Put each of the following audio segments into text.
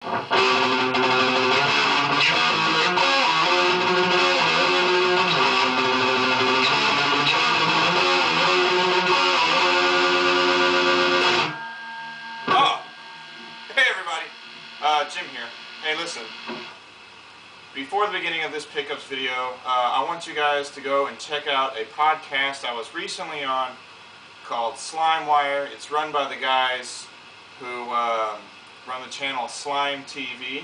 Jim here. Hey, listen. Before the beginning of this pickups video, I want you guys to go and check out a podcast I was recently on called Slimewire. It's run by the guys who run the channel Slime TV.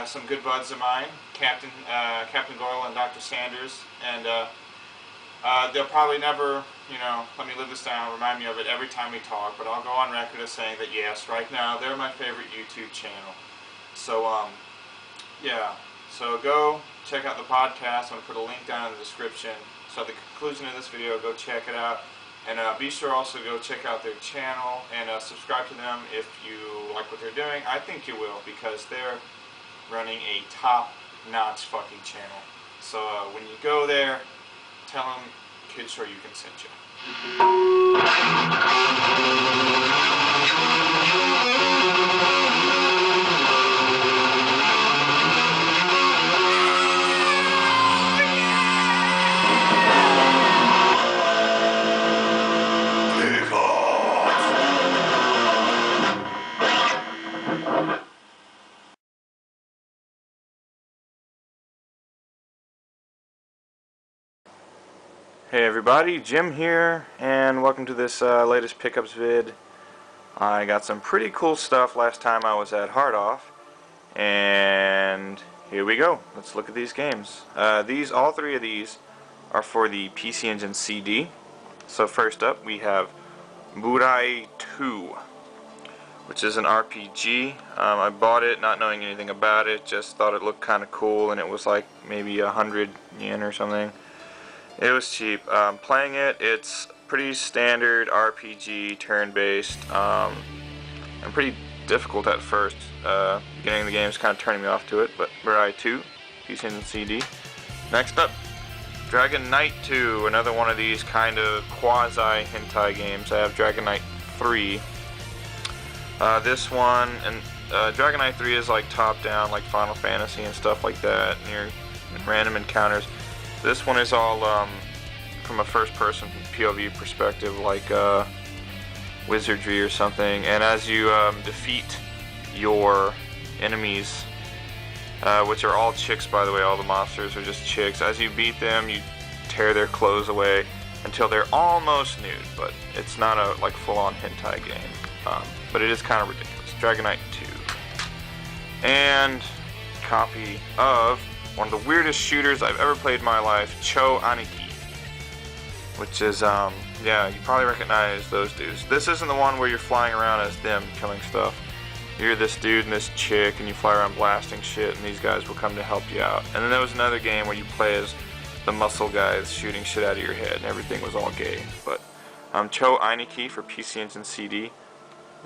Some good buds of mine, Captain Goyle and Dr. Sanders, and they'll probably never, let me live this down, remind me of it every time we talk, but I'll go on record as saying that yes, right now, they're my favorite YouTube channel. So, yeah, so go check out the podcast. I'm going to put a link down in the description. So at the conclusion of this video, go check it out. And be sure also go check out their channel and subscribe to them if you like what they're doing. I think you will, because they're running a top-notch fucking channel. So when you go there, tell them Kid Show You Can send you. Hey everybody, Jim here, and welcome to this latest pickups vid. I got some pretty cool stuff last time I was at Hard Off, and here we go. Let's look at these games. All three of these are for the PC Engine CD. So first up we have Burai 2, which is an RPG. I bought it not knowing anything about it, just thought it looked kind of cool, and it was like maybe 100 yen or something. It was cheap. Playing it, it's pretty standard RPG, turn-based, and pretty difficult at first. Beginning of the game is kind of turning me off to it, but Burai 2, PC Engine CD. Next up, Dragon Knight 2, another one of these kind of quasi-hentai games. I have Dragon Knight 3. This one, and Dragon Knight 3 is like top-down, like Final Fantasy and stuff like that, and you're in random encounters. This one is all from a first-person POV perspective, like wizardry or something. And as you defeat your enemies, which are all chicks, by the way, all the monsters are just chicks. As you beat them, you tear their clothes away until they're almost nude. But it's not a like full-on hentai game. But it is kind of ridiculous. Dragon Knight 2, and copy of one of the weirdest shooters I've ever played in my life, Chou Aniki, which is, yeah, you probably recognize those dudes. This isn't the one where you're flying around as them killing stuff. You're this dude and this chick, and you fly around blasting shit, and these guys will come to help you out. And then there was another game where you play as the muscle guys shooting shit out of your head, and everything was all gay. But Chou Aniki for PC Engine CD.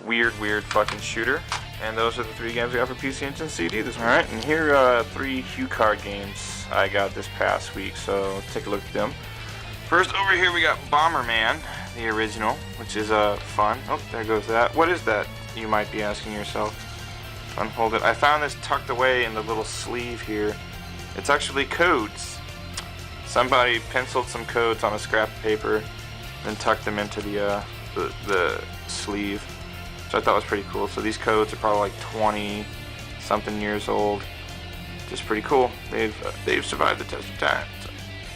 Weird fucking shooter. And those are the three games I got for PC Engine CD. Alright, and here are three Hue card games I got this past week, so let's take a look at them. First, over here we got Bomberman, the original, which is fun. Oh, there goes that. What is that, you might be asking yourself? Unfold it. I found this tucked away in the little sleeve here. It's actually codes. Somebody penciled some codes on a scrap of paper, then tucked them into the sleeve. So I thought it was pretty cool. So these codes are probably like 20-something years old. Just pretty cool. They've survived the test of time. So,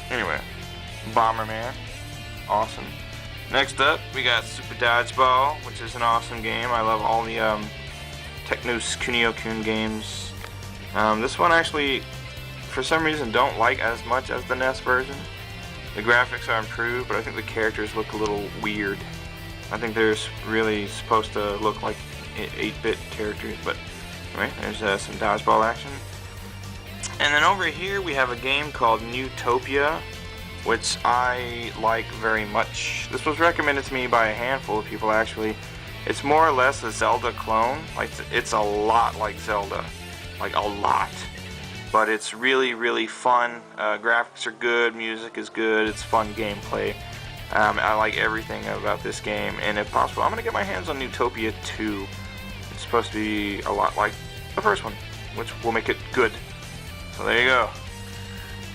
anyway, Bomberman, awesome. Next up, we got Super Dodgeball, which is an awesome game. I love all the Technos Kunio-kun games. This one actually, for some reason, don't like as much as the NES version. The graphics are improved, but I think the characters look a little weird. I think they're really supposed to look like 8-bit characters, but anyway, there's some dodgeball action. And then over here we have a game called Newtopia, which I like very much. This was recommended to me by a handful of people actually. It's more or less a Zelda clone. Like it's a lot like Zelda, like a lot. But it's really fun. Graphics are good, music is good, it's fun gameplay. I like everything about this game, and if possible, I'm going to get my hands on Newtopia 2. supposed to be a lot like the first one, which will make it good. So there you go.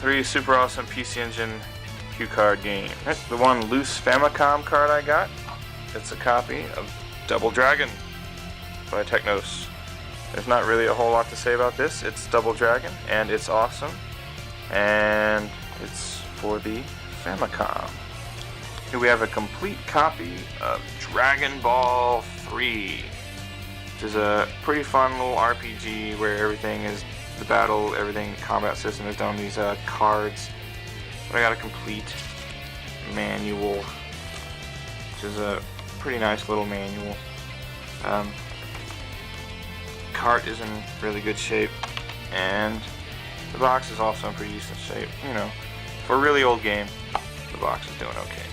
3 super awesome PC Engine cue card game. The one loose Famicom card I got, it's a copy of Double Dragon by Technos. There's not really a whole lot to say about this. It's Double Dragon, and it's awesome, and it's for the Famicom. Here we have a complete copy of Dragonball 3, which is a pretty fun little RPG where everything is the battle, everything, combat system is done on these cards. But I got a complete manual, which is a pretty nice little manual. Cart is in really good shape, and the box is also in pretty decent shape. You know, for a really old game, the box is doing okay.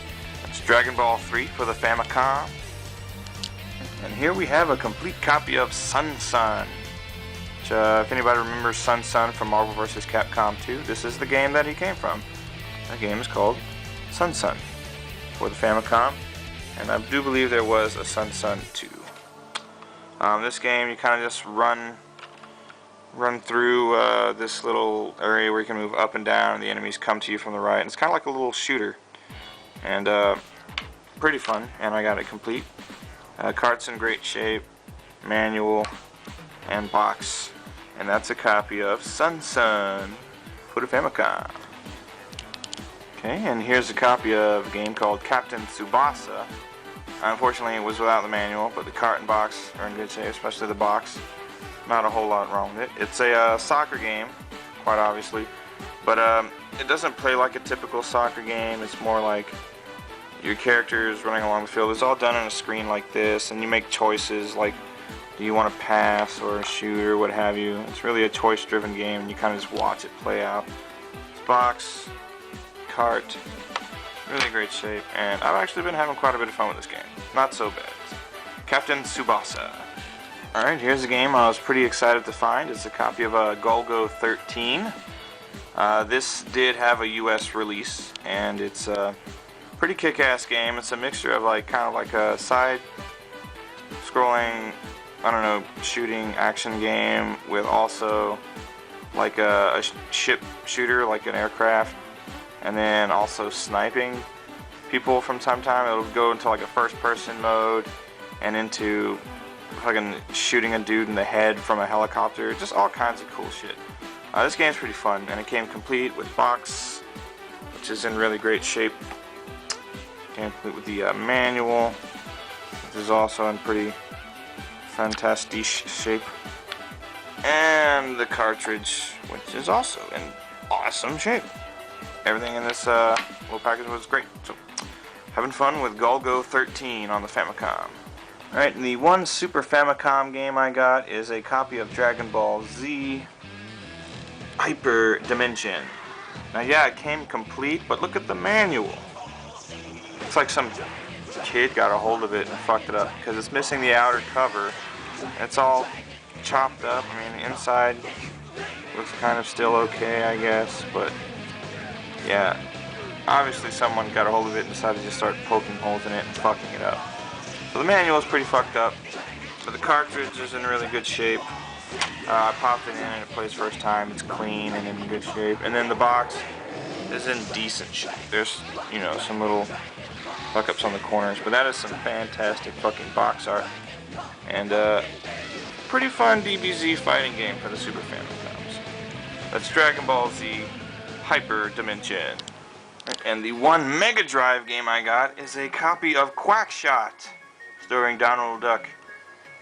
It's Dragonball 3 for the Famicom. And here we have a complete copy of Sun, which, if anybody remembers Sun from Marvel vs. Capcom 2, this is the game that he came from. That game is called Sun for the Famicom, and I do believe there was a Sun 2. This game, you kind of just run through this little area where you can move up and down, and the enemies come to you from the right, and it's kind of like a little shooter, and pretty fun. And I got it complete. Cart's in great shape, manual, and box, and that's a copy of Sun for the Famicom. Okay, and here's a copy of a game called Captain Tsubasa. Unfortunately, it was without the manual, but the cart and box are in good shape, especially the box. Not a whole lot wrong with it. It's a soccer game, quite obviously, but it doesn't play like a typical soccer game. It's more like your character is running along the field. It's all done on a screen like this, and you make choices like, do you want to pass or shoot or what have you. It's really a choice-driven game, and you kind of just watch it play out. Box, cart, really great shape, and I've actually been having quite a bit of fun with this game. Not so bad. Captain Tsubasa. Alright, here's a game I was pretty excited to find. It's a copy of Golgo 13. This did have a US release, and it's a pretty kick-ass game. It's a mixture of kind of like a side-scrolling, I don't know, shooting action game with also like a ship shooter, like an aircraft, and then also sniping people from time to time. It'll go into like a first-person mode and into fucking shooting a dude in the head from a helicopter. Just all kinds of cool shit. This game's pretty fun, and it came complete with box, which is in really great shape. Came complete with the manual, which is also in pretty fantastic shape, and the cartridge, which is also in awesome shape. Everything in this little package was great. So, having fun with Golgo 13 on the Famicom. Alright, and the one Super Famicom game I got is a copy of Dragon Ball Z Hyper Dimension. Now yeah, it came complete, but look at the manual. It's like some kid got a hold of it and fucked it up, because it's missing the outer cover. It's all chopped up. I mean, the inside looks kind of still okay, I guess, but yeah, obviously someone got a hold of it and decided to just start poking holes in it and fucking it up. So the manual is pretty fucked up, but the cartridge is in really good shape. I popped it in and it plays first time. It's clean and in good shape. And then the box is in decent shape. There's, you know, some little fuck-ups on the corners, but that is some fantastic fucking box art. And pretty fun DBZ fighting game for the Super Famicoms. That's Dragon Ball Z Hyper Dimension. And the one Mega Drive game I got is a copy of Quackshot, starring Donald Duck,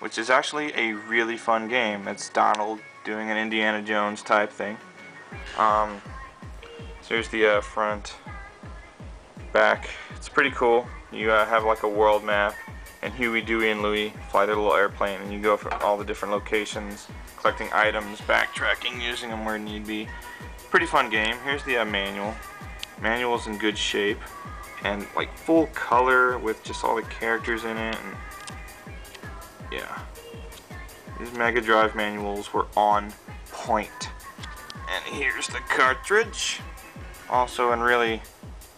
which is actually a really fun game. It's Donald doing an Indiana Jones type thing. So here's the front, back. It's pretty cool. You have like a world map, and Huey, Dewey, and Louie fly their little airplane, and you go for all the different locations, collecting items, backtracking, using them where need be. Pretty fun game. Here's the manual. Manual's in good shape, and like full color with just all the characters in it, and yeah, these Mega Drive manuals were on point. And here's the cartridge, also in really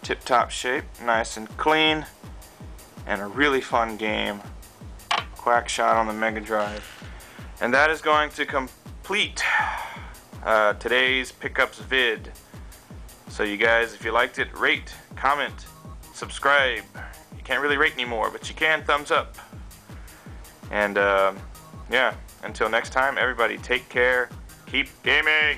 tip-top shape, nice and clean, and a really fun game, Quackshot on the Mega Drive. And that is going to complete today's pickups vid. So you guys, if you liked it, rate, comment, subscribe. You can't really rate anymore, but you can thumbs up. And yeah, until next time, everybody take care, keep gaming!